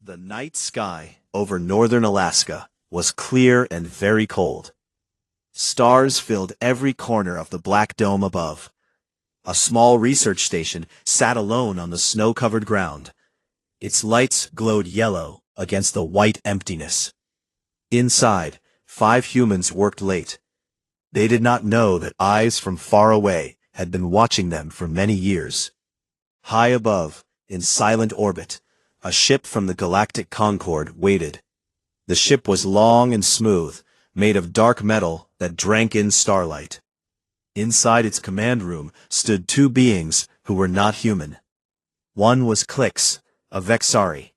The night sky over northern Alaska was clear and very cold. Stars filled every corner of the black dome above. A small research station sat alone on the snow-covered ground. Its lights glowed yellow against the white emptiness. Inside, 5 humans worked late. They did not know that eyes from far away had been watching them for many years. High above, in silent orbit, a ship from the galactic Concorde waited. The ship was long and smooth, made of dark metal that drank in starlight. Inside its command room stood 2 beings who were not human. One was Klix, a Vexari.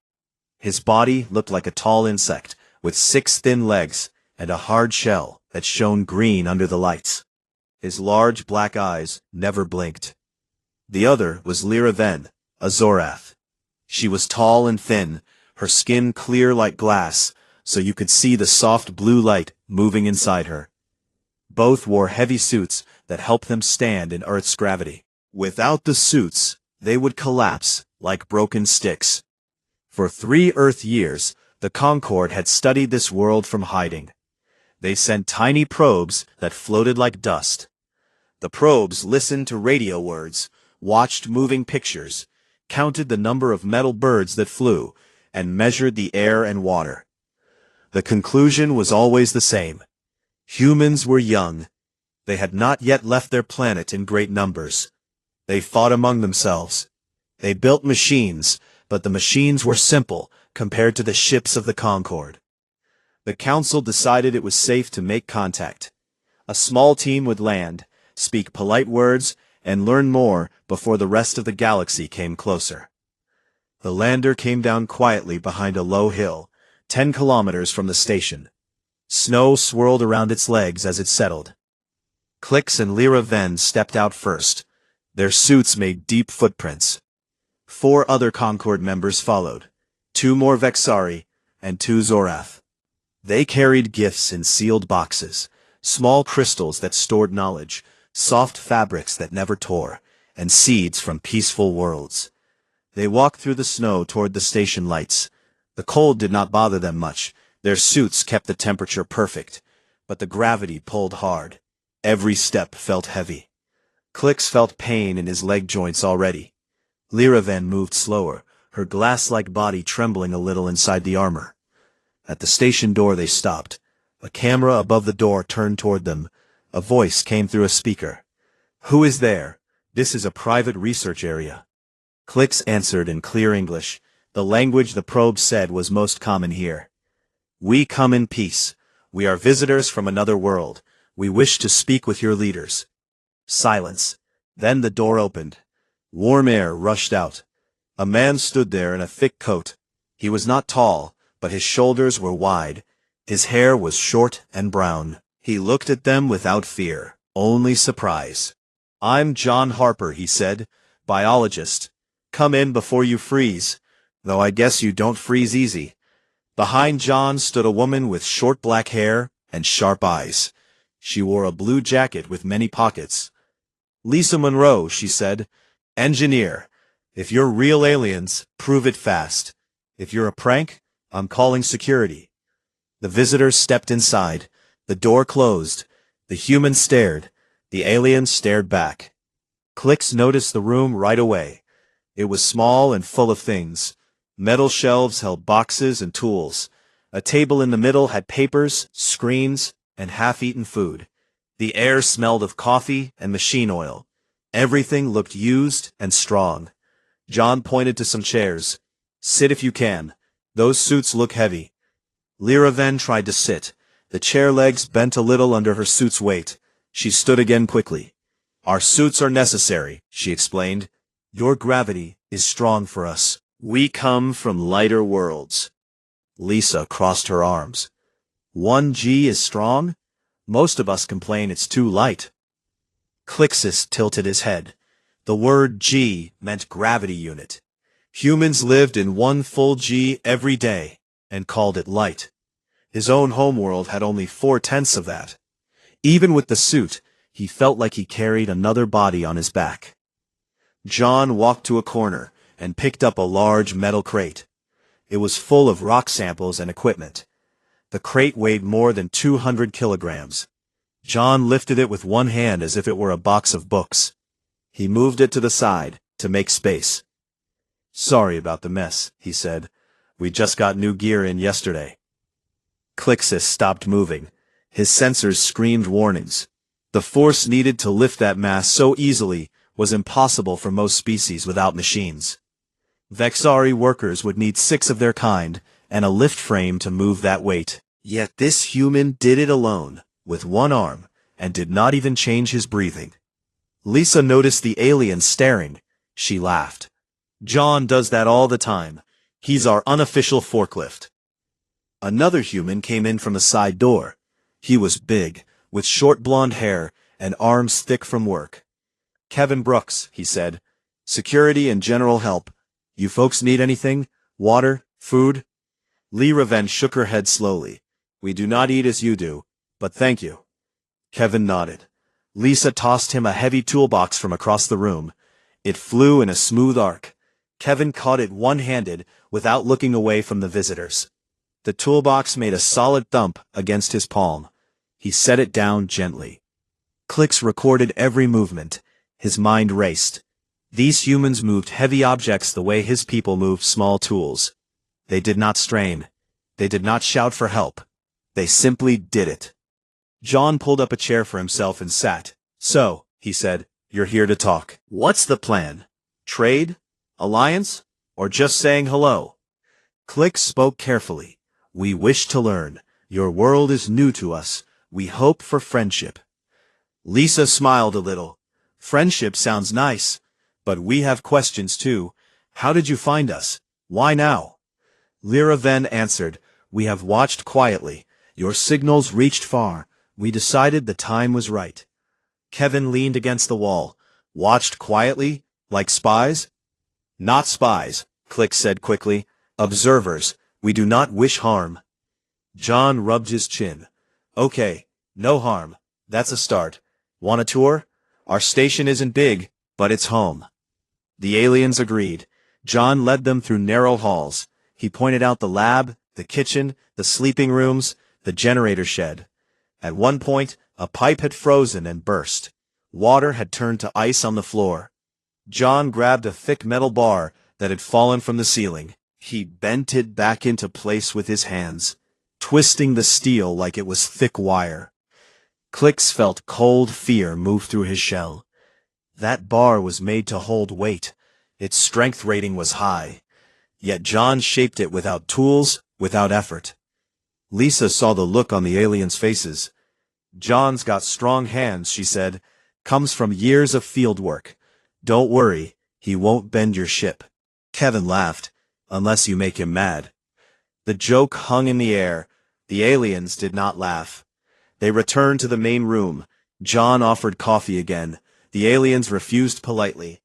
His body looked like a tall insect, with 6 thin legs and a hard shell that shone green under the lights. His large black eyes never blinked. The other was Lyra Ven, a Zorath. She was tall and thin, her skin clear like glass, so you could see the soft blue light moving inside her. Both wore heavy suits that helped them stand in Earth's gravity. Without the suits, they would collapse like broken sticks. For 3 Earth years, the Concorde had studied this world from hiding. They sent tiny probes that floated like dust. The probes listened to radio words, watched moving pictures, counted the number of metal birds that flew, and measured the air and water. The conclusion was always the same. Humans were young. They had not yet left their planet in great numbers. They fought among themselves. They built machines, but the machines were simple compared to the ships of the Concorde. The Council decided it was safe to make contact. A small team would land, speak polite words, and learn more before the rest of the galaxy came closer. The lander came down quietly behind a low hill, 10 kilometers from the station. Snow swirled around its legs as it settled. Klix and Lyra Ven stepped out first. Their suits made deep footprints. 4 other Concorde members followed, 2 more Vexari, and 2 Zorath. They carried gifts in sealed boxes, small crystals that stored knowledge, soft fabrics that never tore, and seeds from peaceful worlds. They walked through the snow toward the station lights. The cold did not bother them much. Their suits kept the temperature perfect, but the gravity pulled hard. Every step felt heavy. Klix felt pain in his leg joints already. Lyra Ven moved slower, her glass-like body trembling a little inside the armor. At the station door they stopped. A camera above the door turned toward them. A voice came through a speaker. "Who is there? This is a private research area." Klix answered in clear English, the language the probe said was most common here. "We come in peace. We are visitors from another world. We wish to speak with your leaders." Silence. Then the door opened. Warm air rushed out. A man stood there in a thick coat. He was not tall, but his shoulders were wide. His hair was short and brown. He looked at them without fear, only surprise. "I'm John Harper," he said, "biologist. Come in before you freeze, though I guess you don't freeze easy." Behind John stood a woman with short black hair and sharp eyes. She wore a blue jacket with many pockets. "Lisa Monroe," she said, "engineer. If you're real aliens, prove it fast. If you're a prank, I'm calling security." The visitors stepped inside. The door closed. The humans stared. The aliens stared back. Klix noticed the room right away. It was small and full of things. Metal shelves held boxes and tools. A table in the middle had papers, screens, and half-eaten food. The air smelled of coffee and machine oil. Everything looked used and strong. John pointed to some chairs. "Sit if you can. Those suits look heavy." Lyra Ven tried to sit. The chair legs bent a little under her suit's weight. She stood again quickly. "Our suits are necessary," she explained. "Your gravity is strong for us. We come from lighter worlds." Lisa crossed her arms. "1G is strong? Most of us complain it's too light." Klixis tilted his head. The word G meant gravity unit. Humans lived in 1 full G every day, and called it light. His own homeworld had only 4/10 of that. Even with the suit, he felt like he carried another body on his back. John walked to a corner and picked up a large metal crate. It was full of rock samples and equipment. The crate weighed more than 200 kilograms. John lifted it with one hand as if it were a box of books. He moved it to the side, to make space. "Sorry about the mess," he said. "We just got new gear in yesterday." Clixus stopped moving. His sensors screamed warnings. The force needed to lift that mass so easily was impossible for most species without machines. Vexari workers would need 6 of their kind, and a lift frame to move that weight. Yet this human did it alone, with one arm, and did not even change his breathing. Lisa noticed the alien staring. She laughed. "John does that all the time. He's our unofficial forklift." Another human came in from the side door. He was big, with short blonde hair and arms thick from work. "Kevin Brooks," he said. "Security and general help. You folks need anything? Water? Food?" Lee Raven shook her head slowly. "We do not eat as you do, but thank you." Kevin nodded. Lisa tossed him a heavy toolbox from across the room. It flew in a smooth arc. Kevin caught it one-handed without looking away from the visitors. The toolbox made a solid thump against his palm. He set it down gently. Clix recorded every movement. His mind raced. These humans moved heavy objects the way his people moved small tools. They did not strain. They did not shout for help. They simply did it. John pulled up a chair for himself and sat. "So," he said, "you're here to talk. What's the plan? Trade? Alliance? Or just saying hello?" Clix spoke carefully. "We wish to learn. Your world is new to us. We hope for friendship." Lisa smiled a little. "Friendship sounds nice. But we have questions too. How did you find us? Why now?" Lyra Ven answered, "We have watched quietly. Your signals reached far. We decided the time was right." Kevin leaned against the wall. "Watched quietly? Like spies?" "Not spies," Clix said quickly. "Observers. We do not wish harm." John rubbed his chin. "Okay, no harm. That's a start. Want a tour? Our station isn't big, but it's home." The aliens agreed. John led them through narrow halls. He pointed out the lab, the kitchen, the sleeping rooms, the generator shed. At one point, a pipe had frozen and burst. Water had turned to ice on the floor. John grabbed a thick metal bar that had fallen from the ceiling. He bent it back into place with his hands, twisting the steel like it was thick wire. Clix felt cold fear move through his shell. That bar was made to hold weight. Its strength rating was high. Yet John shaped it without tools, without effort. Lisa saw the look on the aliens' faces. "John's got strong hands," she said. "Comes from years of field work. Don't worry, he won't bend your ship." Kevin laughed. "Unless you make him mad." The joke hung in the air. The aliens did not laugh. They returned to the main room. John offered coffee again. The aliens refused politely.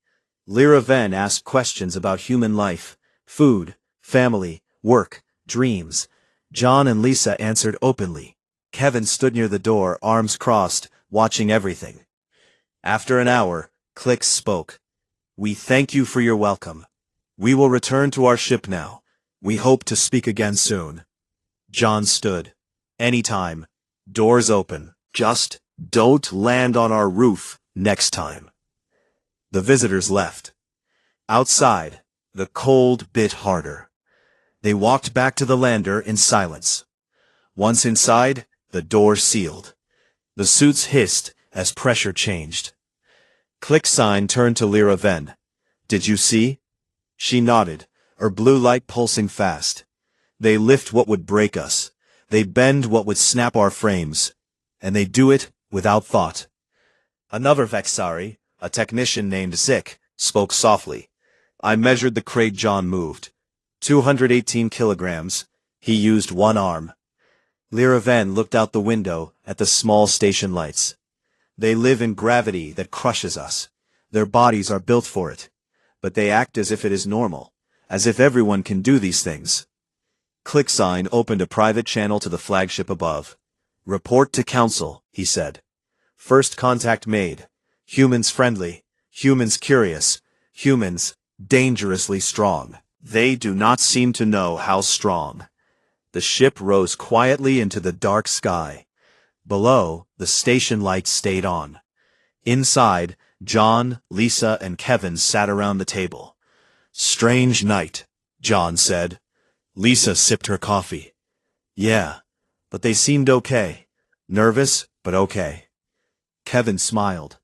Lyra Ven asked questions about human life, food, family, work, dreams. John and Lisa answered openly. Kevin stood near the door, arms crossed, watching everything. After an hour, Clix spoke. "We thank you for your welcome. We will return to our ship now. We hope to speak again soon." John stood. "Anytime. Doors open. Just don't land on our roof next time." The visitors left. Outside, the cold bit harder. They walked back to the lander in silence. Once inside, the door sealed. The suits hissed as pressure changed. Clixine turned to Lyra Ven. "Did you see?" She nodded, her blue light pulsing fast. "They lift what would break us. They bend what would snap our frames. And they do it without thought." Another Vexari, a technician named Zik, spoke softly. "I measured the crate John moved. 218 kilograms. He used one arm." Lyra Ven looked out the window at the small station lights. "They live in gravity that crushes us. Their bodies are built for it. But they act as if it is normal, as if everyone can do these things." Clixine opened a private channel to the flagship above. "Report to Council," he said. "First contact made. Humans friendly. Humans curious. Humans dangerously strong." They do not seem to know how strong. The ship rose quietly into the dark sky. Below, the station lights stayed on. Inside, John, Lisa, and Kevin sat around the table. "Strange night," John said. Lisa sipped her coffee. "Yeah, but they seemed okay. Nervous, but okay." Kevin smiled.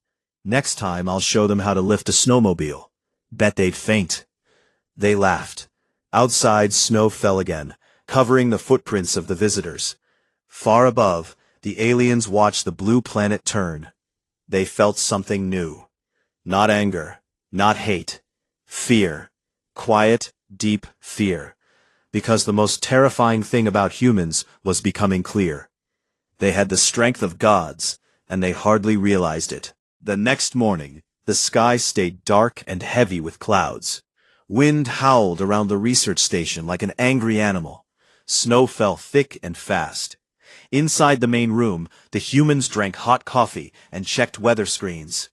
"Next time I'll show them how to lift a snowmobile. Bet they'd faint." They laughed. Outside, snow fell again, covering the footprints of the visitors. Far above, the aliens watched the blue planet turn. They felt something new. Not anger, not hate. Fear. Quiet, deep fear. Because the most terrifying thing about humans was becoming clear. They had the strength of gods, and they hardly realized it. The next morning, the sky stayed dark and heavy with clouds. Wind howled around the research station like an angry animal. Snow fell thick and fast. Inside the main room, the humans drank hot coffee and checked weather screens.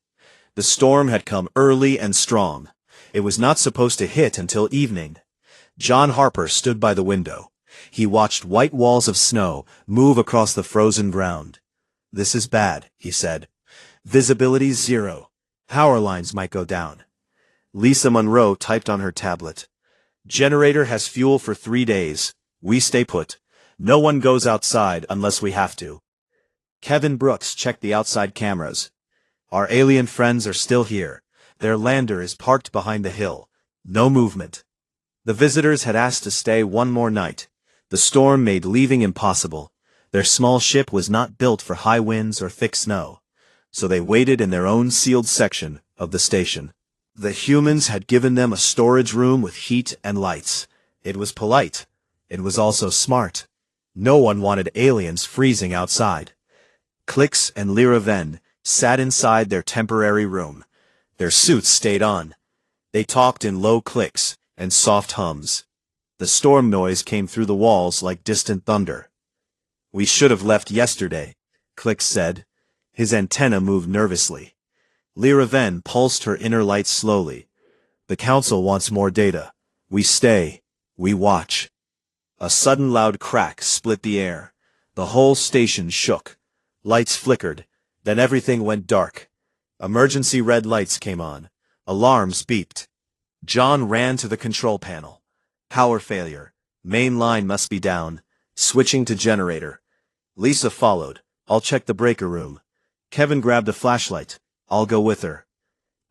The storm had come early and strong. It was not supposed to hit until evening. John Harper stood by the window. He watched white walls of snow move across the frozen ground. "This is bad," he said. "Visibility 0. Power lines might go down." Lisa Monroe typed on her tablet. "Generator has fuel for 3 days. We stay put. No one goes outside unless we have to." Kevin Brooks checked the outside cameras. "Our alien friends are still here. Their lander is parked behind the hill. No movement." The visitors had asked to stay one more night. The storm made leaving impossible. Their small ship was not built for high winds or thick snow. So they waited in their own sealed section of the station. The humans had given them a storage room with heat and lights. It was polite. It was also smart. No one wanted aliens freezing outside. Klix and Lyra Venn sat inside their temporary room. Their suits stayed on. They talked in low clicks and soft hums. The storm noise came through the walls like distant thunder. "We should have left yesterday," Klix said. His antenna moved nervously. Lyra Venn pulsed her inner lights slowly. "The council wants more data. We stay. We watch." A sudden loud crack split the air. The whole station shook. Lights flickered. Then everything went dark. Emergency red lights came on. Alarms beeped. John ran to the control panel. "Power failure. Main line must be down. Switching to generator." Lisa followed. "I'll check the breaker room." Kevin grabbed a flashlight. "I'll go with her."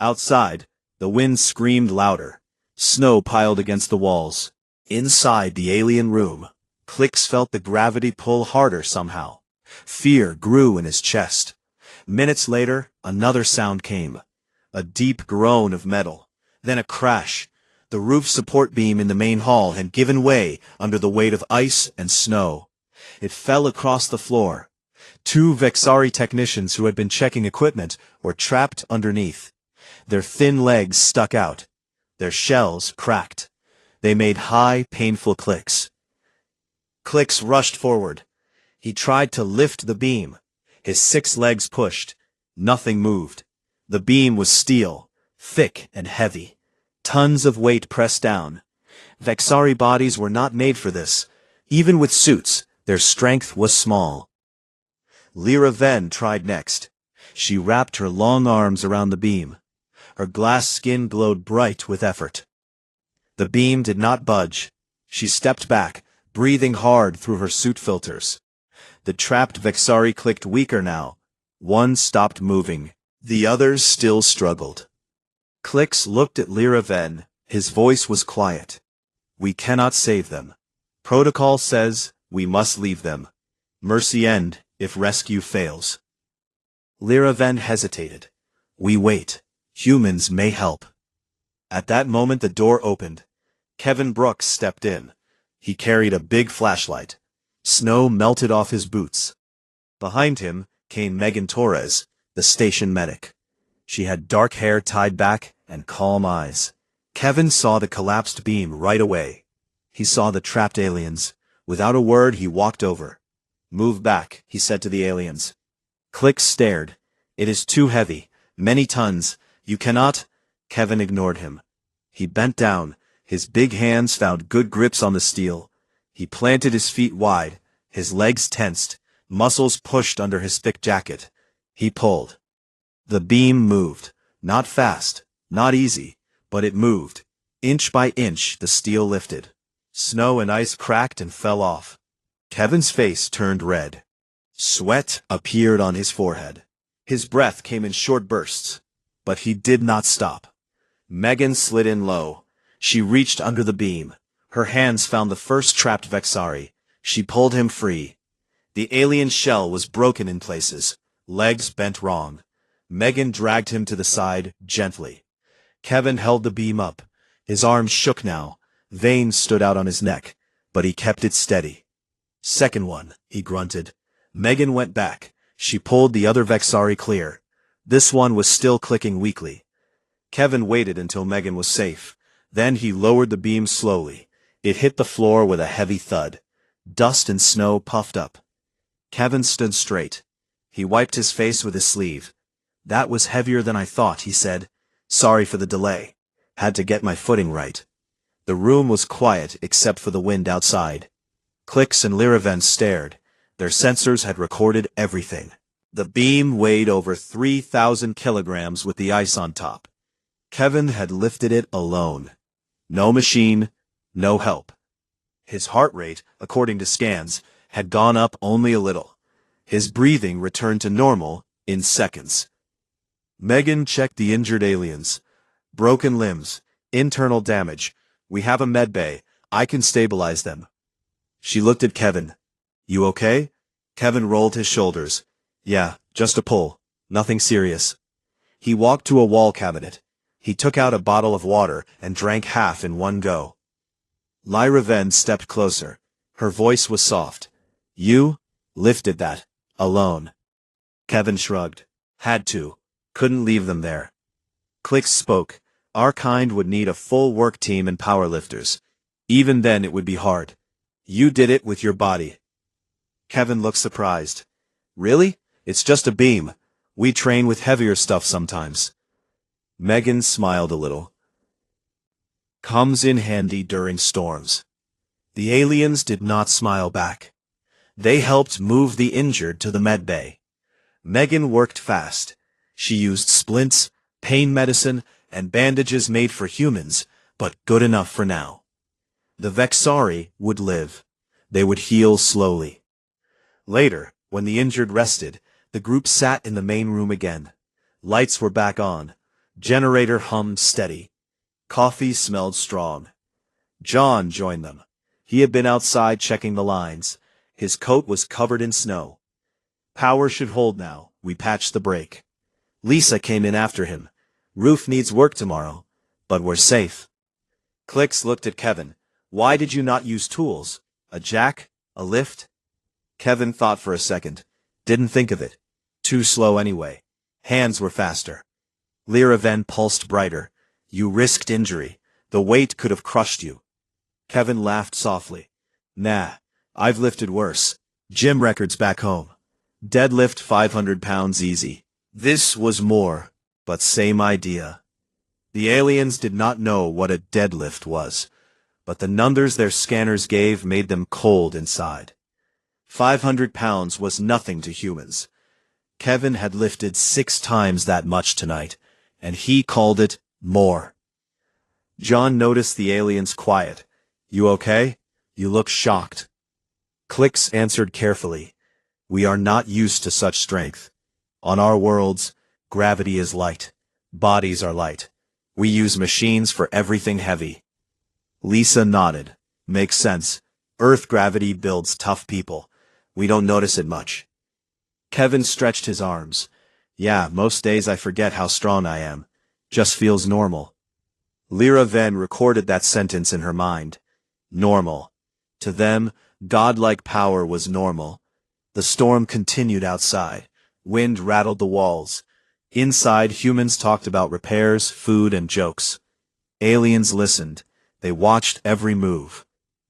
Outside, the wind screamed louder. Snow piled against the walls. Inside the alien room, Klix felt the gravity pull harder somehow. Fear grew in his chest. Minutes later, another sound came. A deep groan of metal. Then a crash. The roof support beam in the main hall had given way under the weight of ice and snow. It fell across the floor. 2 Vexari technicians who had been checking equipment were trapped underneath. Their thin legs stuck out. Their shells cracked. They made high, painful clicks. Klix rushed forward. He tried to lift the beam. His 6 legs pushed. Nothing moved. The beam was steel, thick and heavy. Tons of weight pressed down. Vexari bodies were not made for this. Even with suits, their strength was small. Lyra Venn tried next. She wrapped her long arms around the beam. Her glass skin glowed bright with effort. The beam did not budge. She stepped back, breathing hard through her suit filters. The trapped Vexari clicked weaker now. One stopped moving. The others still struggled. Klix looked at Lyra Venn. His voice was quiet. "We cannot save them. Protocol says we must leave them. Mercy end if rescue fails." Lyra Venn hesitated. "We wait. Humans may help." At that moment the door opened. Kevin Brooks stepped in. He carried a big flashlight. Snow melted off his boots. Behind him came Megan Torres, the station medic. She had dark hair tied back and calm eyes. Kevin saw the collapsed beam right away. He saw the trapped aliens. Without a word, he walked over. "Move back," he said to the aliens. Klix stared. "It is too heavy. Many tons. You cannot—" Kevin ignored him. He bent down. His big hands found good grips on the steel. He planted his feet wide, his legs tensed, muscles pushed under his thick jacket. He pulled. The beam moved. Not fast, not easy, but it moved. Inch by inch, the steel lifted. Snow and ice cracked and fell off. Kevin's face turned red. Sweat appeared on his forehead. His breath came in short bursts. But he did not stop. Megan slid in low. She reached under the beam. Her hands found the first trapped Vexari. She pulled him free. The alien shell was broken in places. Legs bent wrong. Megan dragged him to the side, gently. Kevin held the beam up. His arms shook now. Veins stood out on his neck. But he kept it steady. Second one, he grunted. Megan went back. She pulled the other Vexari clear. This one was still clicking weakly. Kevin waited until Megan was safe. Then he lowered the beam slowly. It hit the floor with a heavy thud. Dust and snow puffed up. Kevin stood straight. He wiped his face with his sleeve. "That was heavier than I thought," he said. "Sorry for the delay. Had to get my footing right." The room was quiet except for the wind outside. Klix and Liraven stared. Their sensors had recorded everything. The beam weighed over 3,000 kilograms with the ice on top. Kevin had lifted it alone. No machine, no help. His heart rate, according to scans, had gone up only a little. His breathing returned to normal in seconds. Megan checked the injured aliens. "Broken limbs, internal damage. We have a medbay. I can stabilize them." She looked at Kevin. "You okay?" Kevin rolled his shoulders. "Yeah, just a pull. Nothing serious." He walked to a wall cabinet. He took out a bottle of water and drank half in one go. Liraven stepped closer. Her voice was soft. "You lifted that, alone." Kevin shrugged. "Had to. Couldn't leave them there." Klix spoke. "Our kind would need a full work team and powerlifters. Even then it would be hard. You did it with your body." Kevin looked surprised. "Really? It's just a beam. We train with heavier stuff sometimes." Megan smiled a little. "Comes in handy during storms." The aliens did not smile back. They helped move the injured to the medbay. Megan worked fast. She used splints, pain medicine, and bandages made for humans, but good enough for now. The Vexari would live. They would heal slowly. Later, when the injured rested, the group sat in the main room again. Lights were back on. Generator hummed steady. Coffee smelled strong. John joined them. He had been outside checking the lines. His coat was covered in snow. "Power should hold now. We patched the break." Lisa came in after him. "Roof needs work tomorrow, but we're safe." Klix looked at Kevin. "Why did you not use tools? A jack? A lift?" Kevin thought for a second. Didn't think of it. Too slow anyway. Hands were faster. Liraven pulsed brighter. "You risked injury. The weight could have crushed you." Kevin laughed softly. "Nah, I've lifted worse. Gym records back home. Deadlift 500 pounds easy. This was more, but same idea." The aliens did not know what a deadlift was, but the numbers their scanners gave made them cold inside. 500 pounds was nothing to humans. Kevin had lifted 6 times that much tonight, and he called it more. John noticed the aliens quiet. "You okay? You look shocked." Klix answered carefully. "We are not used to such strength. On our worlds, gravity is light. Bodies are light. We use machines for everything heavy." Lisa nodded. "Makes sense. Earth gravity builds tough people. We don't notice it much." Kevin stretched his arms. "Yeah, most days I forget how strong I am. Just feels normal." Liraven recorded that sentence in her mind. Normal. To them, godlike power was normal. The storm continued outside. Wind rattled the walls. Inside, humans talked about repairs, food, and jokes. Aliens listened. They watched every move.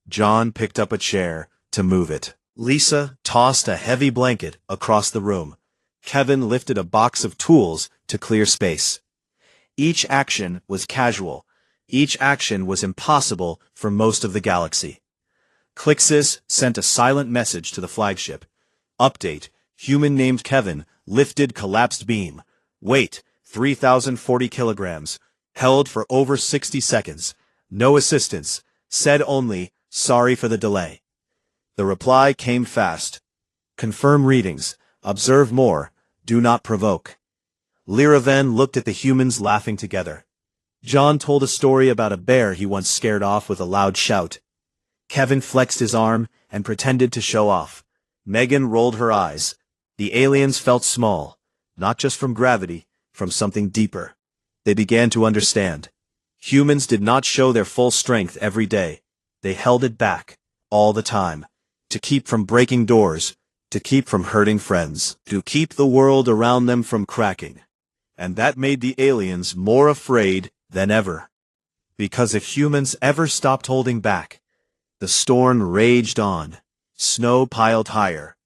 John picked up a chair to move it. Lisa tossed a heavy blanket across the room. Kevin lifted a box of tools to clear space. Each action was casual. Each action was impossible for most of the galaxy. Clixis sent a silent message to the flagship. Update: human named Kevin, lifted collapsed beam. Weight, 3,040 kilograms. Held for over 60 seconds. No assistance. Said only, sorry for the delay. The reply came fast. Confirm readings. Observe more. Do not provoke. Lyraven looked at the humans laughing together. John told a story about a bear he once scared off with a loud shout. Kevin flexed his arm and pretended to show off. Megan rolled her eyes. The aliens felt small, not just from gravity, from something deeper. They began to understand. Humans did not show their full strength every day. They held it back, all the time. To keep from breaking doors, to keep from hurting friends, to keep the world around them from cracking. And that made the aliens more afraid than ever. Because if humans ever stopped holding back, the storm raged on. Snow piled higher.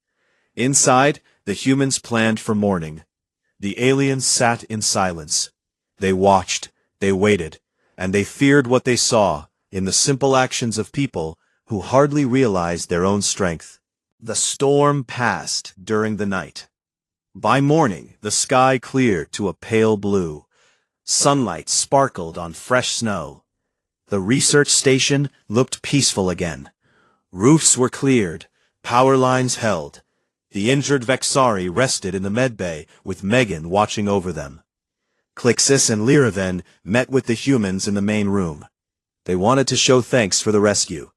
Inside, the humans planned for morning. The aliens sat in silence. They watched, they waited, and they feared what they saw in the simple actions of people who hardly realized their own strength. The storm passed during the night. By morning, the sky cleared to a pale blue. Sunlight sparkled on fresh snow. The research station looked peaceful again. Roofs were cleared, power lines held. The injured Vexari rested in the medbay, with Megan watching over them. Clixis and Lyraven met with the humans in the main room. They wanted to show thanks for the rescue.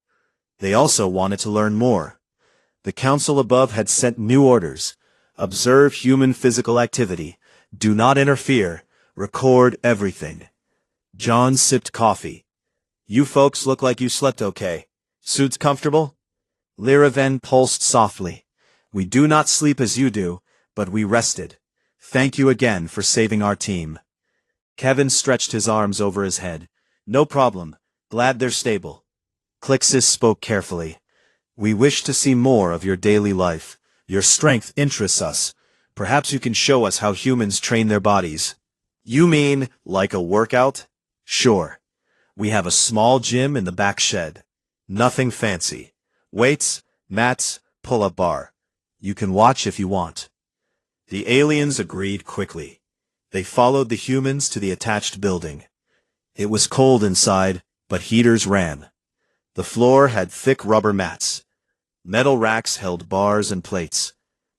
They also wanted to learn more. The council above had sent new orders. Observe human physical activity. Do not interfere. Record everything. John sipped coffee. You folks look like you slept okay. Suits comfortable? Lyraven pulsed softly. We do not sleep as you do, but we rested. Thank you again for saving our team. Kevin stretched his arms over his head. No problem. Glad they're stable. Clixis spoke carefully. We wish to see more of your daily life. Your strength interests us. Perhaps you can show us how humans train their bodies. You mean, like a workout? Sure. We have a small gym in the back shed. Nothing fancy. Weights, mats, pull-up bar. You can watch if you want. The aliens agreed quickly. They followed the humans to the attached building. It was cold inside, but heaters ran. The floor had thick rubber mats. Metal racks held bars and plates.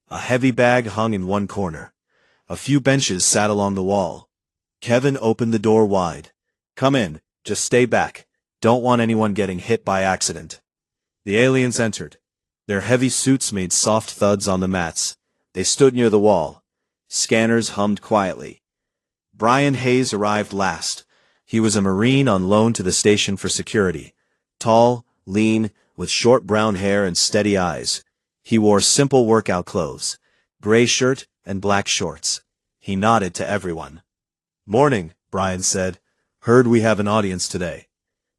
A heavy bag hung in one corner. A few benches sat along the wall. Kevin opened the door wide. Come in, just stay back. Don't want anyone getting hit by accident. The aliens entered. Their heavy suits made soft thuds on the mats. They stood near the wall. Scanners hummed quietly. Brian Hayes arrived last. He was a Marine on loan to the station for security. Tall, lean, with short brown hair and steady eyes. He wore simple workout clothes, gray shirt and black shorts. He nodded to everyone. Morning, Brian said. Heard we have an audience today.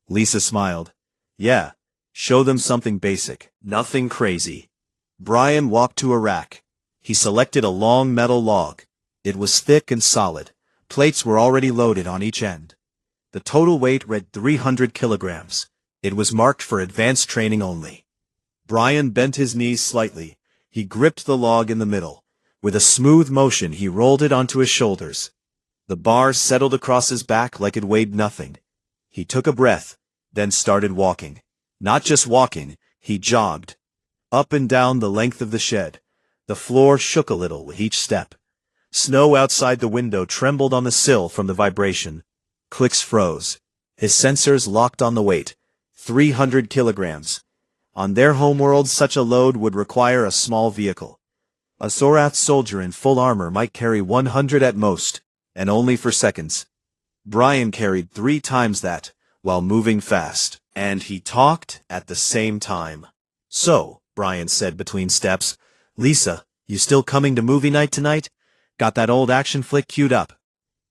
Lisa smiled. Yeah, show them something basic, nothing crazy. Brian walked to a rack. He selected a long metal log. It was thick and solid. Plates were already loaded on each end. The total weight read 300 kilograms. It was marked for advanced training only. Brian bent his knees slightly. He gripped the log in the middle. With a smooth motion, he rolled it onto his shoulders. The bar settled across his back like it weighed nothing. He took a breath, then started walking. Not just walking, he jogged. Up and down the length of the shed. The floor shook a little with each step. Snow outside the window trembled on the sill from the vibration. Clicks froze. His sensors locked on the weight. 300 kilograms. On their homeworld, such a load would require a small vehicle. A Zorath soldier in full armor might carry 100 at most, and only for seconds. Brian carried 3 times that, while moving fast, and he talked at the same time. So, Brian said between steps, Lisa, you still coming to movie night tonight? Got that old action flick queued up?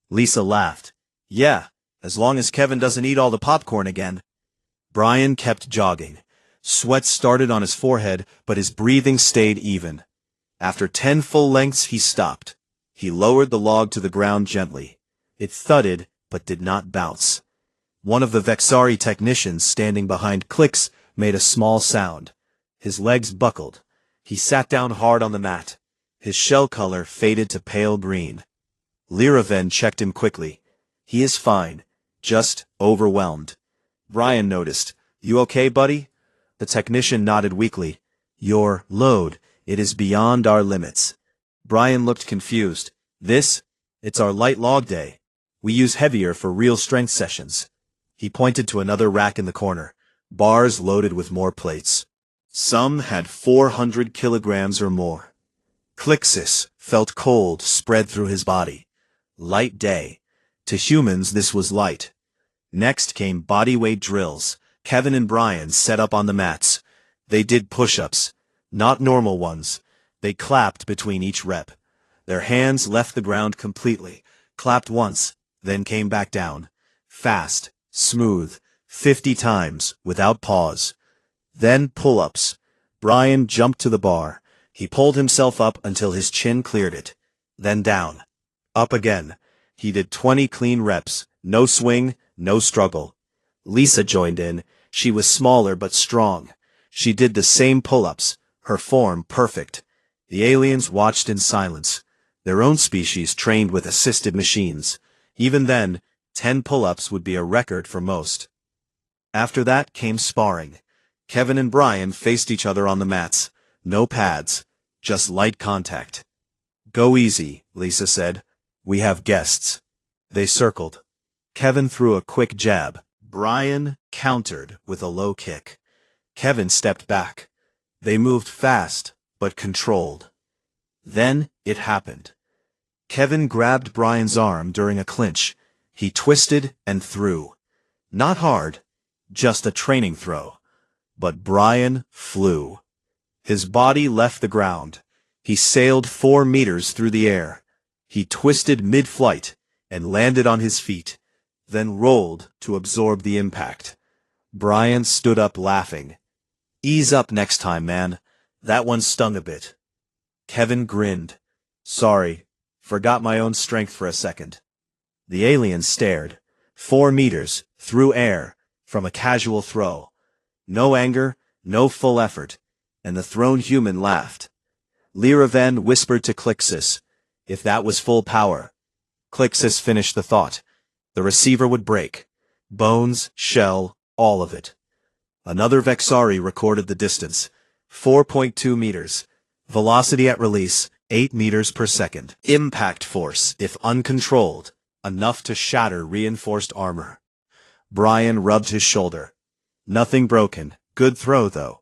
Lisa laughed. Yeah, as long as Kevin doesn't eat all the popcorn again. Brian kept jogging. Sweat started on his forehead, but his breathing stayed even. After 10 full lengths, he stopped. He lowered the log to the ground gently. It thudded, but did not bounce. One of the Vexari technicians standing behind Clicks made a small sound. His legs buckled. He sat down hard on the mat. His shell color faded to pale green. Lyraven checked him quickly. He is fine. Just overwhelmed. Brian noticed. You okay, buddy? The technician nodded weakly. Your load, it is beyond our limits. Brian looked confused. It's our light log day. We use heavier for real strength sessions. He pointed to another rack in the corner. Bars loaded with more plates. Some had 400 kilograms or more. Clixis felt cold spread through his body. Light day. To humans this was light. Next came bodyweight drills. Kevin and Brian set up on the mats. They did push-ups. Not normal ones. They clapped between each rep. Their hands left the ground completely. Clapped once, then came back down. Fast, smooth, 50 times, without pause. Then pull-ups. Brian jumped to the bar. He pulled himself up until his chin cleared it. Then down. Up again. He did 20 clean reps. No swing, no struggle. Lisa joined in. She was smaller but strong. She did the same pull-ups, her form perfect. The aliens watched in silence. Their own species trained with assisted machines. Even then, 10 pull-ups would be a record for most. After that came sparring. Kevin and Brian faced each other on the mats. No pads, just light contact. Go easy, Lisa said. We have guests. They circled. Kevin threw a quick jab. Brian countered with a low kick. Kevin stepped back. They moved fast, but controlled. Then it happened. Kevin grabbed Brian's arm during a clinch. He twisted and threw. Not hard, just a training throw. But Brian flew. His body left the ground. He sailed 4 meters through the air. He twisted mid-flight and landed on his feet, then rolled to absorb the impact. Brian stood up laughing. Ease up next time, man. That one stung a bit. Kevin grinned. Sorry, forgot my own strength for a second. The alien stared. 4 meters, through air, from a casual throw. No anger, no full effort, and the thrown human laughed. Lyraven whispered to Clixis, if that was full power. Clixis finished the thought. The receiver would break. Bones, shell, all of it. Another Vexari recorded the distance. 4.2 meters. Velocity at release, 8 meters per second. Impact force, if uncontrolled, enough to shatter reinforced armor. Brian rubbed his shoulder. Nothing broken. Good throw, though.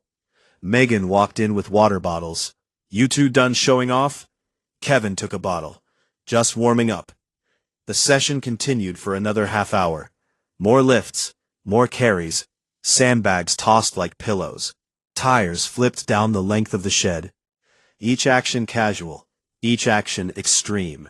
Megan walked in with water bottles. You two done showing off? Kevin took a bottle. Just warming up. The session continued for another half hour. More lifts, more carries, sandbags tossed like pillows. Tires flipped down the length of the shed. Each action casual, each action extreme.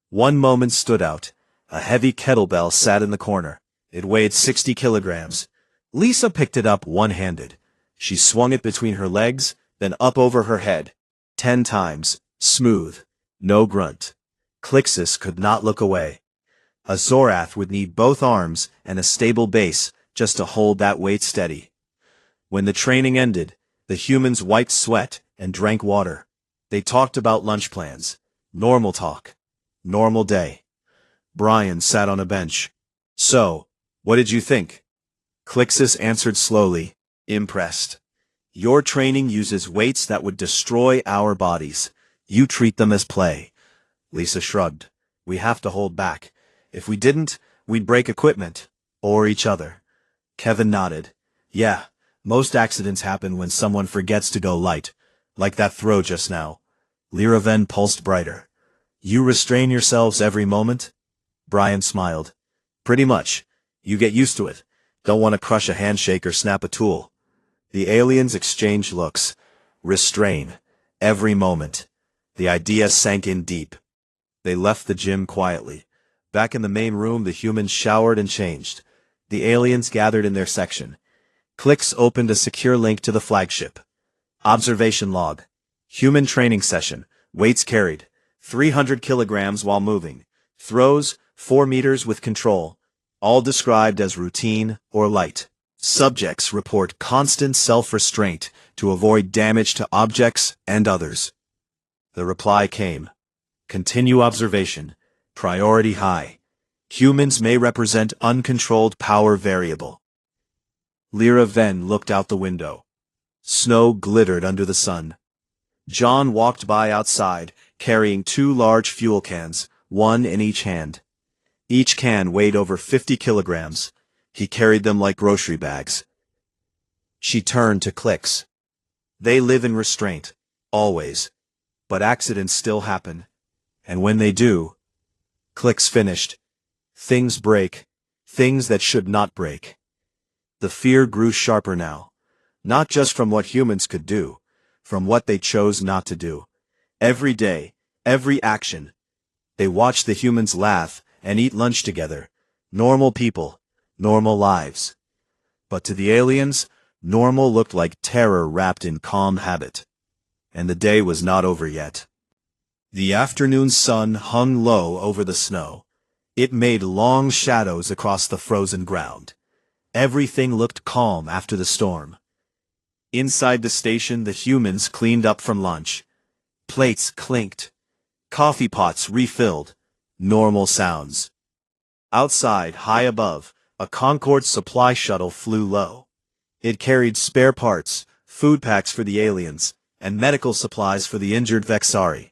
One moment stood out. A heavy kettlebell sat in the corner. It weighed 60 kilograms. Lisa picked it up one-handed. She swung it between her legs, then up over her head. 10 times. Smooth. No grunt. Clixis could not look away. A Zorath would need both arms and a stable base just to hold that weight steady. When the training ended, the humans wiped sweat and drank water. They talked about lunch plans. Normal talk. Normal day. Brian sat on a bench. So, what did you think? Clixis answered slowly, impressed. Your training uses weights that would destroy our bodies. You treat them as play. Lisa shrugged. We have to hold back. If we didn't, we'd break equipment. Or each other. Kevin nodded. Yeah, most accidents happen when someone forgets to go light. Like that throw just now. Lyraven pulsed brighter. You restrain yourselves every moment? Brian smiled. Pretty much. You get used to it. Don't want to crush a handshake or snap a tool. The aliens exchanged looks. Restrain. Every moment. The idea sank in deep. They left the gym quietly. Back in the main room, the humans showered and changed. The aliens gathered in their section. Clicks opened a secure link to the flagship. Observation log. Human training session. Weights carried. 300 kilograms while moving. Throws, 4 meters with control. all described as routine or light. Subjects report constant self-restraint to avoid damage to objects and others. The reply came. Continue observation. Priority high. Humans may represent uncontrolled power variable. Lyra Ven looked out the window. Snow glittered under the sun. John walked by outside, carrying 2 large fuel cans, one in each hand. Each can weighed over 50 kilograms. He carried them like grocery bags. She turned to Clix. They live in restraint, always. But accidents still happen. And when they do, Clix finished. Things break. Things that should not break. The fear grew sharper now. Not just from what humans could do, from what they chose not to do. Every day, every action. They watched the humans laugh and eat lunch together. Normal people, normal lives. But to the aliens, normal looked like terror wrapped in calm habit. And the day was not over yet. The afternoon sun hung low over the snow. It made long shadows across the frozen ground. Everything looked calm after the storm. Inside the station, the humans cleaned up from lunch. Plates clinked. Coffee pots refilled. Normal sounds. Outside, high above, a Concorde supply shuttle flew low. It carried spare parts, food packs for the aliens, and medical supplies for the injured Vexari.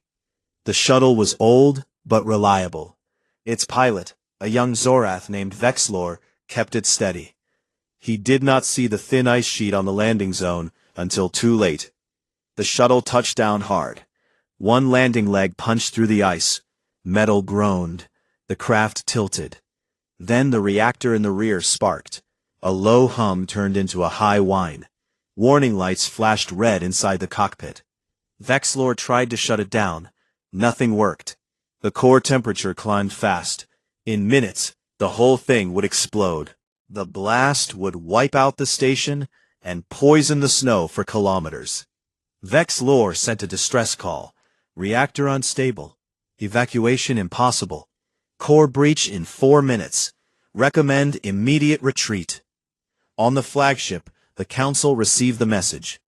The shuttle was old, but reliable. Its pilot, a young Zorath named Vexlor, kept it steady. He did not see the thin ice sheet on the landing zone until too late. The shuttle touched down hard. One landing leg punched through the ice. Metal groaned. The craft tilted. Then the reactor in the rear sparked. A low hum turned into a high whine. Warning lights flashed red inside the cockpit. Vexlor tried to shut it down. Nothing worked. The core temperature climbed fast. In minutes, the whole thing would explode. The blast would wipe out the station and poison the snow for kilometers. Vexlor sent a distress call. Reactor unstable. Evacuation impossible. Core breach in 4 minutes. Recommend immediate retreat. On the flagship, the Council received the message.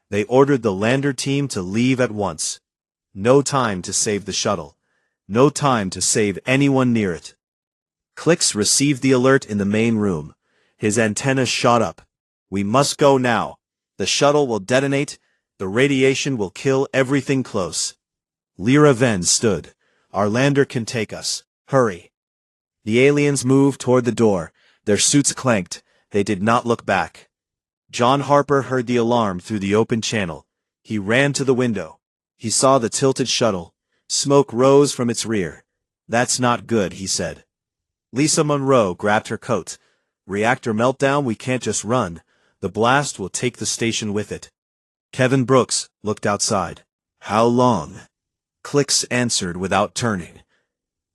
They ordered the lander team to leave at once. No time to save the shuttle. No time to save anyone near it. Clix received the alert in the main room. His antenna shot up. We must go now. The shuttle will detonate. The radiation will kill everything close. Lyra Ven stood. Our lander can take us. Hurry. The aliens moved toward the door. Their suits clanked. They did not look back. John Harper heard the alarm through the open channel. He ran to the window. He saw the tilted shuttle. Smoke rose from its rear. That's not good, he said. Lisa Monroe grabbed her coat. Reactor meltdown, we can't just run. The blast will take the station with it. Kevin Brooks looked outside. How long? Clix answered without turning.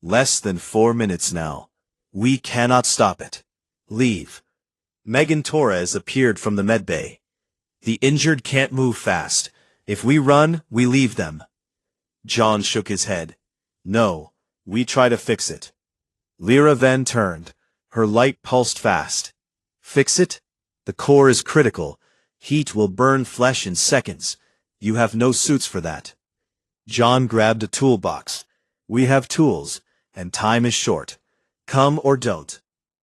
Less than 4 minutes now. We cannot stop it. Leave. Megan Torres appeared from the medbay. The injured can't move fast. If we run, we leave them. John shook his head. No, we try to fix it. Lyra Ven turned. Her light pulsed fast. Fix it? The core is critical. Heat will burn flesh in seconds. You have no suits for that. John grabbed a toolbox. We have tools, and time is short. Come or don't.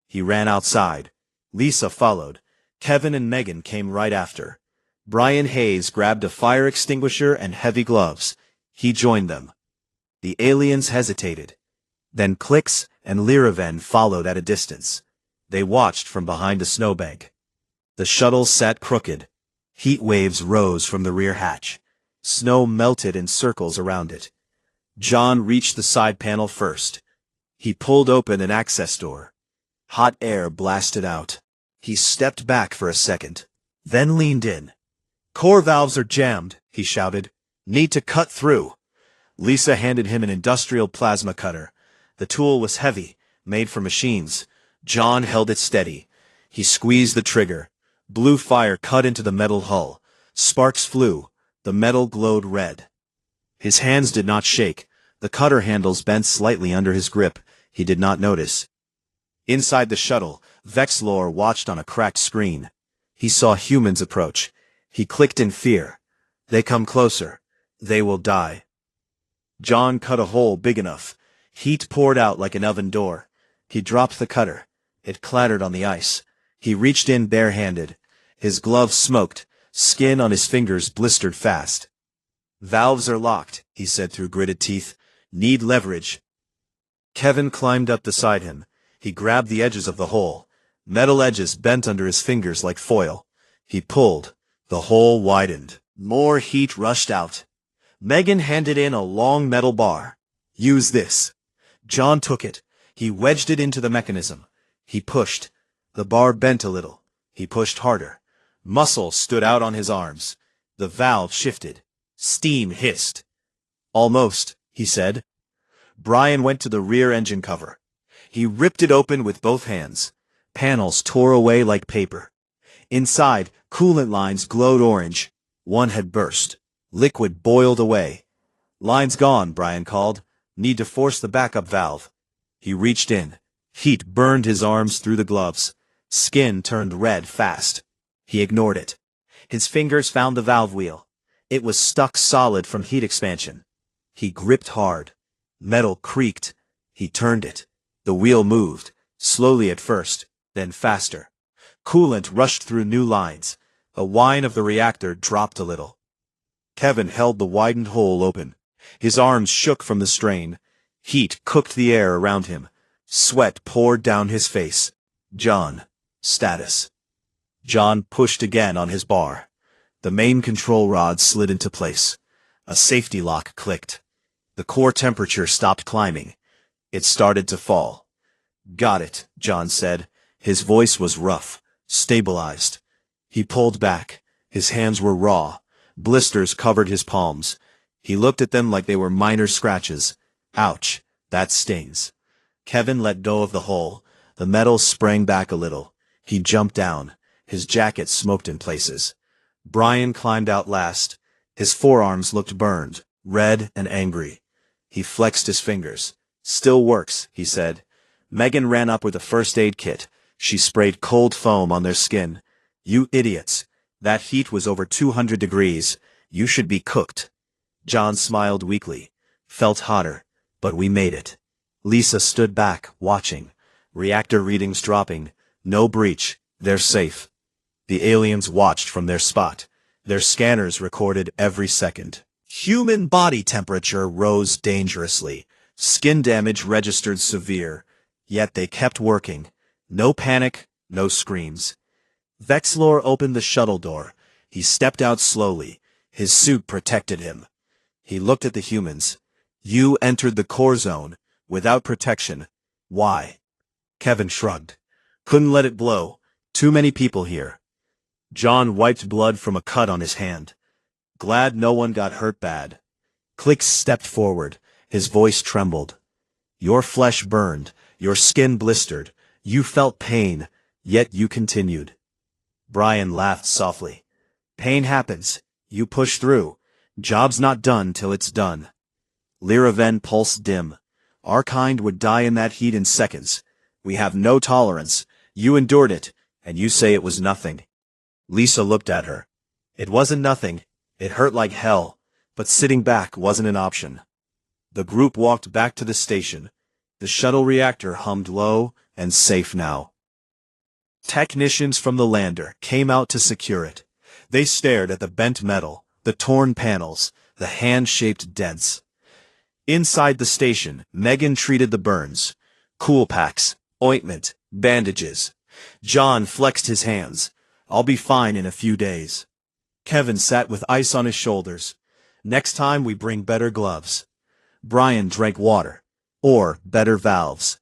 He ran outside. Lisa followed. Kevin and Megan came right after. Brian Hayes grabbed a fire extinguisher and heavy gloves. He joined them. The aliens hesitated. Then Clix and Lyra Ven followed at a distance. They watched from behind a snowbank. The shuttle sat crooked. Heat waves rose from the rear hatch. Snow melted in circles around it. John reached the side panel first. He pulled open an access door. Hot air blasted out. He stepped back for a second, then leaned in. Core valves are jammed, he shouted. Need to cut through. Lisa handed him an industrial plasma cutter. The tool was heavy, made for machines. John held it steady. He squeezed the trigger. Blue fire cut into the metal hull. Sparks flew. The metal glowed red. His hands did not shake. The cutter handles bent slightly under his grip. He did not notice. Inside the shuttle, Vexlor watched on a cracked screen. He saw humans approach. He clicked in fear. They come closer. They will die. John cut a hole big enough. Heat poured out like an oven door. He dropped the cutter. It clattered on the ice. He reached in barehanded. His gloves smoked. Skin on his fingers blistered fast. "Valves are locked," he said through gritted teeth. "Need leverage." Kevin climbed up beside him. He grabbed the edges of the hole. Metal edges bent under his fingers like foil. He pulled. The hole widened. More heat rushed out. Megan handed in a long metal bar. "Use this." John took it. He wedged it into the mechanism. He pushed. The bar bent a little. He pushed harder. Muscle stood out on his arms. The valve shifted. Steam hissed. "Almost," he said. Brian went to the rear engine cover. He ripped it open with both hands. Panels tore away like paper. Inside, coolant lines glowed orange. One had burst. Liquid boiled away. "Line's gone," Brian called. "Need to force the backup valve." He reached in. Heat burned his arms through the gloves. Skin turned red fast. He ignored it. His fingers found the valve wheel. It was stuck solid from heat expansion. He gripped hard. Metal creaked. He turned it. The wheel moved, slowly at first, then faster. Coolant rushed through new lines. The whine of the reactor dropped a little. Kevin held the widened hole open. His arms shook from the strain. Heat cooked the air around him. Sweat poured down his face. "John. Status." John pushed again on his bar. The main control rod slid into place. A safety lock clicked. The core temperature stopped climbing. It started to fall. "Got it," John said. His voice was rough, stabilized. He pulled back. His hands were raw. Blisters covered his palms. He looked at them like they were minor scratches. "Ouch, that stings." Kevin let go of the hole. The metal sprang back a little. He jumped down. His jacket smoked in places. Brian climbed out last. His forearms looked burned, red and angry. He flexed his fingers. "Still works," he said. Megan ran up with a first aid kit. She sprayed cold foam on their skin. "You idiots. That heat was over 200 degrees. You should be cooked." John smiled weakly. "Felt hotter, but we made it." Lisa stood back, watching. Reactor readings dropping. No breach. They're safe. The aliens watched from their spot. Their scanners recorded every second. Human body temperature rose dangerously. Skin damage registered severe. Yet they kept working. No panic, no screams. Vexlor opened the shuttle door. He stepped out slowly. His suit protected him. He looked at the humans. "You entered the core zone, without protection. Why?" Kevin shrugged. "Couldn't let it blow. Too many people here." John wiped blood from a cut on his hand. "Glad no one got hurt bad." Clix stepped forward. His voice trembled. "Your flesh burned. Your skin blistered. You felt pain, yet you continued." Brian laughed softly. "Pain happens. You push through. Job's not done till it's done." Lyraven pulsed dim. "Our kind would die in that heat in seconds. We have no tolerance. You endured it, and you say it was nothing." Lisa looked at her. "It wasn't nothing. It hurt like hell, but sitting back wasn't an option." The group walked back to the station. The shuttle reactor hummed low and safe now. Technicians from the lander came out to secure it. They stared at the bent metal, the torn panels, the hand-shaped dents. Inside the station, Megan treated the burns. Cool packs, ointment, bandages. John flexed his hands. "I'll be fine in a few days." Kevin sat with ice on his shoulders. "Next time we bring better gloves." Brian drank water. Or better valves.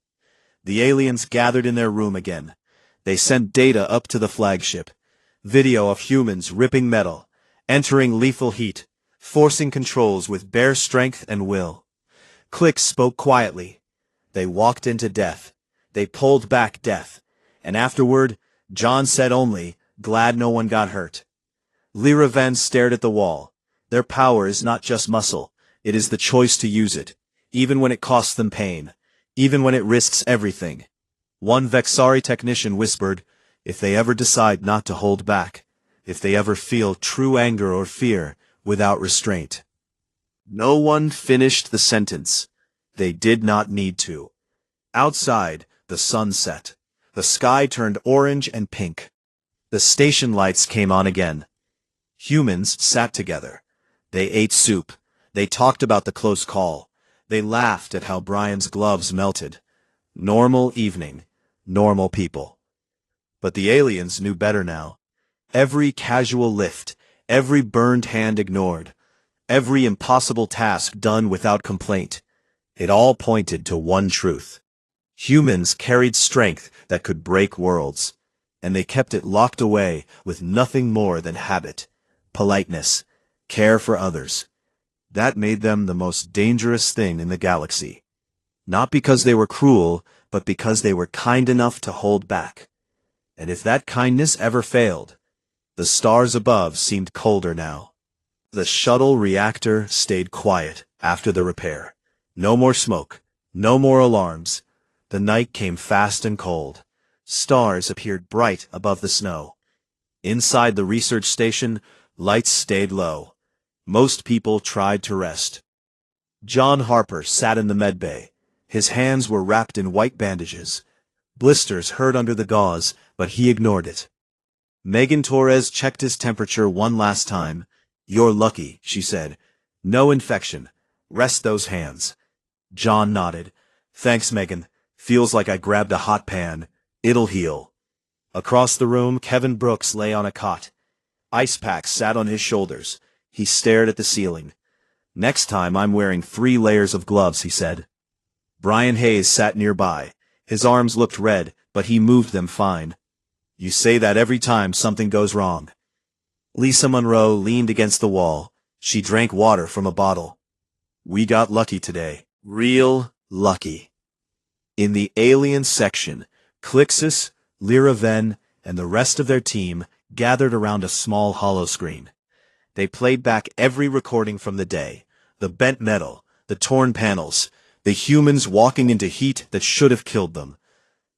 The aliens gathered in their room again. They sent data up to the flagship. Video of humans ripping metal, entering lethal heat, forcing controls with bare strength and will. Clix spoke quietly. They walked into death. They pulled back death. And afterward, John said only, "Glad no one got hurt." Lyraven stared at the wall. Their power is not just muscle. It is the choice to use it, even when it costs them pain, even when it risks everything. One Vexari technician whispered, "If they ever decide not to hold back, if they ever feel true anger or fear without restraint." No one finished the sentence. They did not need to. Outside, the sun set. The sky turned orange and pink. The station lights came on again. Humans sat together. They ate soup. They talked about the close call. They laughed at how Brian's gloves melted. Normal evening. Normal people. But the aliens knew better now. Every casual lift, every burned hand ignored, every impossible task done without complaint. It all pointed to one truth. Humans carried strength that could break worlds, and they kept it locked away with nothing more than habit, politeness, care for others. That made them the most dangerous thing in the galaxy. Not because they were cruel, but because they were kind enough to hold back. And if that kindness ever failed, the stars above seemed colder now. The shuttle reactor stayed quiet after the repair. No more smoke, no more alarms. The night came fast and cold. Stars appeared bright above the snow. Inside the research station, lights stayed low. Most people tried to rest. John Harper sat in the medbay. His hands were wrapped in white bandages. Blisters hurt under the gauze, but he ignored it. Megan Torres checked his temperature one last time. "You're lucky," she said. "No infection. Rest those hands." John nodded. "Thanks, Megan. Feels like I grabbed a hot pan. It'll heal." Across the room, Kevin Brooks lay on a cot. Ice packs sat on his shoulders. He stared at the ceiling. "Next time I'm wearing 3 layers of gloves," he said. Brian Hayes sat nearby. His arms looked red, but he moved them fine. "You say that every time something goes wrong." Lisa Monroe leaned against the wall. She drank water from a bottle. "We got lucky today. Real lucky." In the alien section, Clixus, Lyra Venn, and the rest of their team gathered around a small holoscreen. They played back every recording from the day, the bent metal, the torn panels, the humans walking into heat that should have killed them.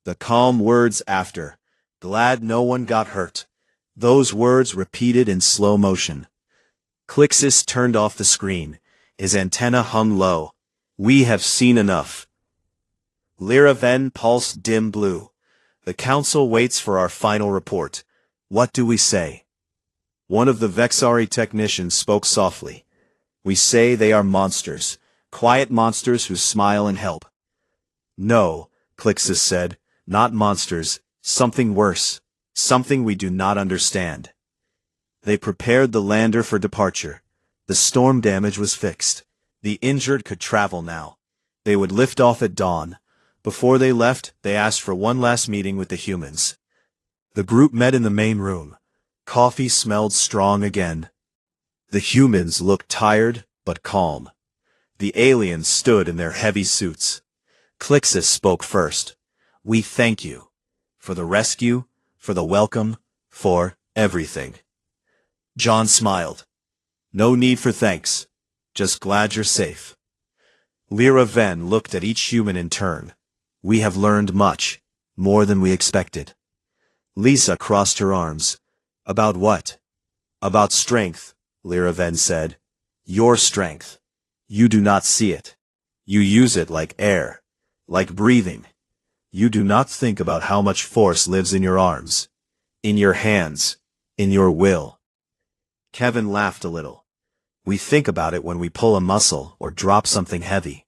The calm words after, "Glad no one got hurt." Those words repeated in slow motion. Clixus turned off the screen. His antenna hung low. "We have seen enough." Lyra Venn pulsed dim blue. "The council waits for our final report. What do we say?" One of the Vexari technicians spoke softly. "We say they are monsters, quiet monsters who smile and help." "No," Clixus said, "not monsters, something worse, something we do not understand." They prepared the lander for departure. The storm damage was fixed. The injured could travel now. They would lift off at dawn. Before they left, they asked for one last meeting with the humans. The group met in the main room. Coffee smelled strong again. The humans looked tired, but calm. The aliens stood in their heavy suits. Clixus spoke first. "We thank you. For the rescue, for the welcome, for everything." John smiled. "No need for thanks. Just glad you're safe." Lyra Venn looked at each human in turn. "We have learned much, more than we expected." Lisa crossed her arms. "About what?" "About strength," Lyra Venn said. "Your strength. You do not see it. You use it like air, like breathing. You do not think about how much force lives in your arms, in your hands, in your will." Kevin laughed a little. "We think about it when we pull a muscle or drop something heavy."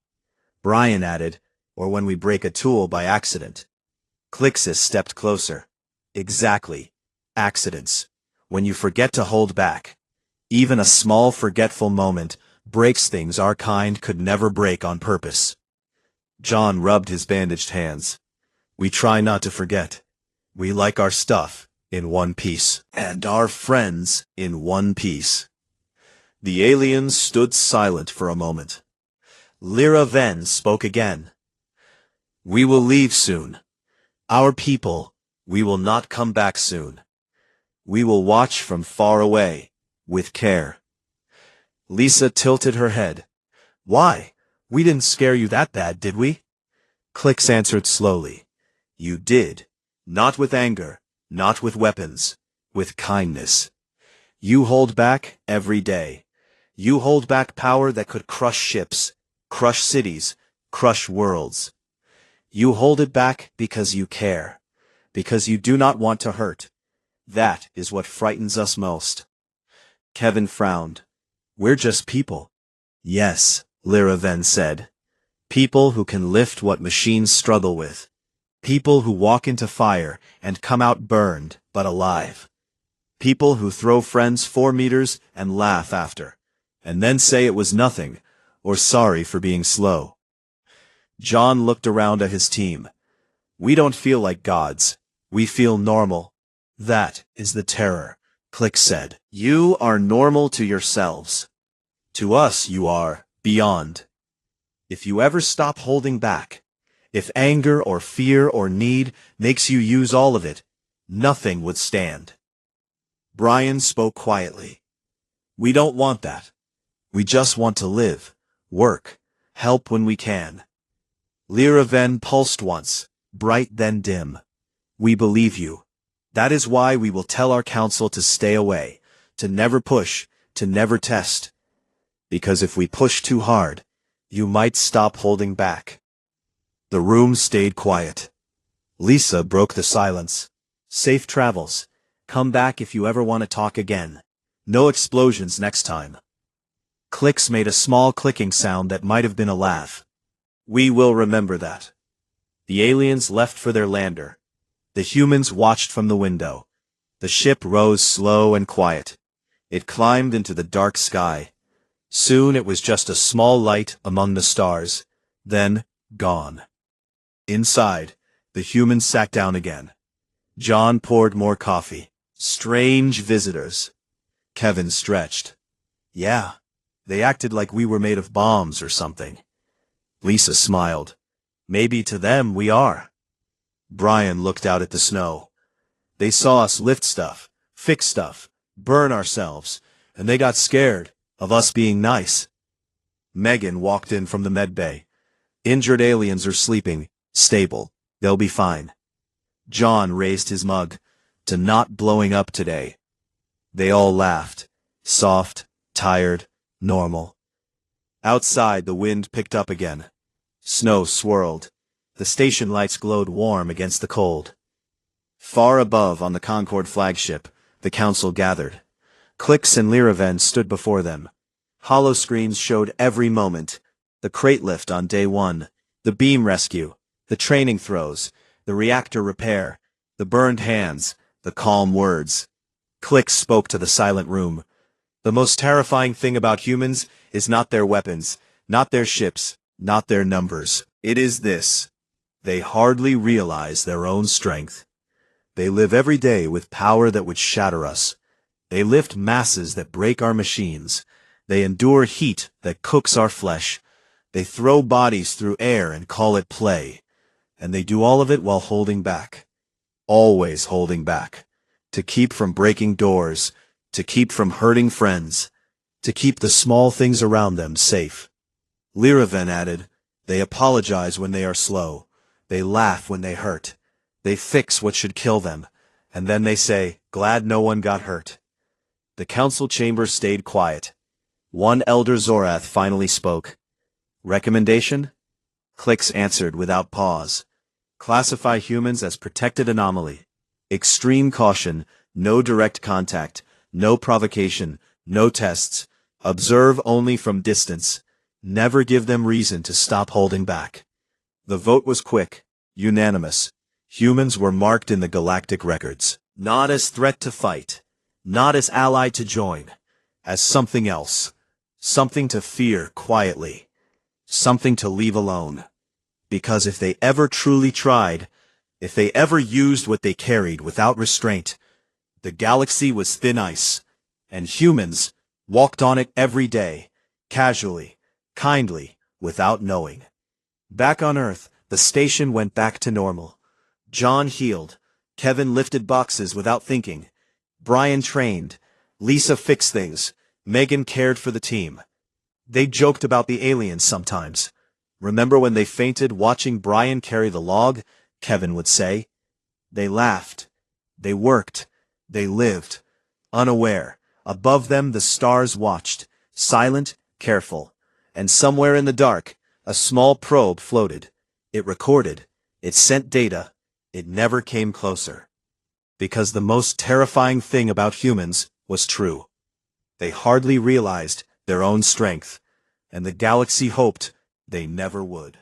Brian added, "Or when we break a tool by accident." Clixus stepped closer. "Exactly. Accidents. When you forget to hold back. Even a small forgetful moment breaks things our kind could never break on purpose." John rubbed his bandaged hands. "We try not to forget. We like our stuff in one piece, and our friends in one piece." The aliens stood silent for a moment. Lyra Venn spoke again. "We will leave soon. Our people, we will not come back soon. We will watch from far away, with care." Lisa tilted her head. "Why? We didn't scare you that bad, did we?" Clix answered slowly. You did. Not with anger, not with weapons, with kindness. You hold back every day. You hold back power that could crush ships, crush cities, crush worlds. You hold it back because you care, because you do not want to hurt. That is what frightens us most. Kevin frowned. We're just people. Yes, Lyra then said. People who can lift what machines struggle with. People who walk into fire and come out burned, but alive. People who throw friends 4 meters and laugh after, and then say it was nothing, or sorry for being slow. John looked around at his team. We don't feel like gods. We feel normal. That is the terror, Click said. You are normal to yourselves. To us you are beyond. If you ever stop holding back, if anger or fear or need makes you use all of it, nothing would stand. Brian spoke quietly. We don't want that. We just want to live, work, help when we can. Lyra then pulsed once, bright then dim. We believe you. That is why we will tell our council to stay away, to never push, to never test. Because if we push too hard, you might stop holding back. The room stayed quiet. Lisa broke the silence. Safe travels. Come back if you ever want to talk again. No explosions next time. Clicks made a small clicking sound that might have been a laugh. We will remember that. The aliens left for their lander. The humans watched from the window. The ship rose slow and quiet. It climbed into the dark sky. Soon it was just a small light among the stars. Then, gone. Inside, the humans sat down again. John poured more coffee. Strange visitors. Kevin stretched. Yeah, they acted like we were made of bombs or something. Lisa smiled. Maybe to them we are. Brian looked out at the snow. They saw us lift stuff, fix stuff, burn ourselves, and they got scared of us being nice. Megan walked in from the med bay. Injured aliens are sleeping, stable. They'll be fine. John raised his mug. To not blowing up today. They all laughed. Soft, tired, normal. Outside, the wind picked up again. Snow swirled. The station lights glowed warm against the cold. Far above on the Concorde flagship, the council gathered. Clix and Lyraven stood before them. Hollow screens showed every moment. The crate lift on day 1, the beam rescue, the training throws, the reactor repair, the burned hands, the calm words. Clix spoke to the silent room. The most terrifying thing about humans is not their weapons, not their ships, not their numbers. It is this. They hardly realize their own strength. They live every day with power that would shatter us. They lift masses that break our machines. They endure heat that cooks our flesh. They throw bodies through air and call it play. And they do all of it while holding back. Always holding back. To keep from breaking doors. To keep from hurting friends. To keep the small things around them safe. Lyraven added, they apologize when they are slow. They laugh when they hurt. They fix what should kill them. And then they say, glad no one got hurt. The council chamber stayed quiet. One elder Zorath finally spoke. Recommendation? Clix answered without pause. Classify humans as protected anomaly. Extreme caution, no direct contact, no provocation, no tests. Observe only from distance. Never give them reason to stop holding back. The vote was quick, unanimous. Humans were marked in the galactic records. Not as threat to fight. Not as ally to join. As something else. Something to fear quietly. Something to leave alone. Because if they ever truly tried, if they ever used what they carried without restraint, the galaxy was thin ice, and humans walked on it every day, casually, kindly, without knowing. Back on Earth, the station went back to normal. John healed. Kevin lifted boxes without thinking. Brian trained. Lisa fixed things. Megan cared for the team. They joked about the aliens sometimes. Remember when they fainted watching Brian carry the log? Kevin would say. They laughed. They worked. They lived. Unaware. Above them the stars watched, silent, careful. And somewhere in the dark, a small probe floated. It recorded. It sent data. It never came closer. Because the most terrifying thing about humans was true. They hardly realized their own strength, and the galaxy hoped they never would.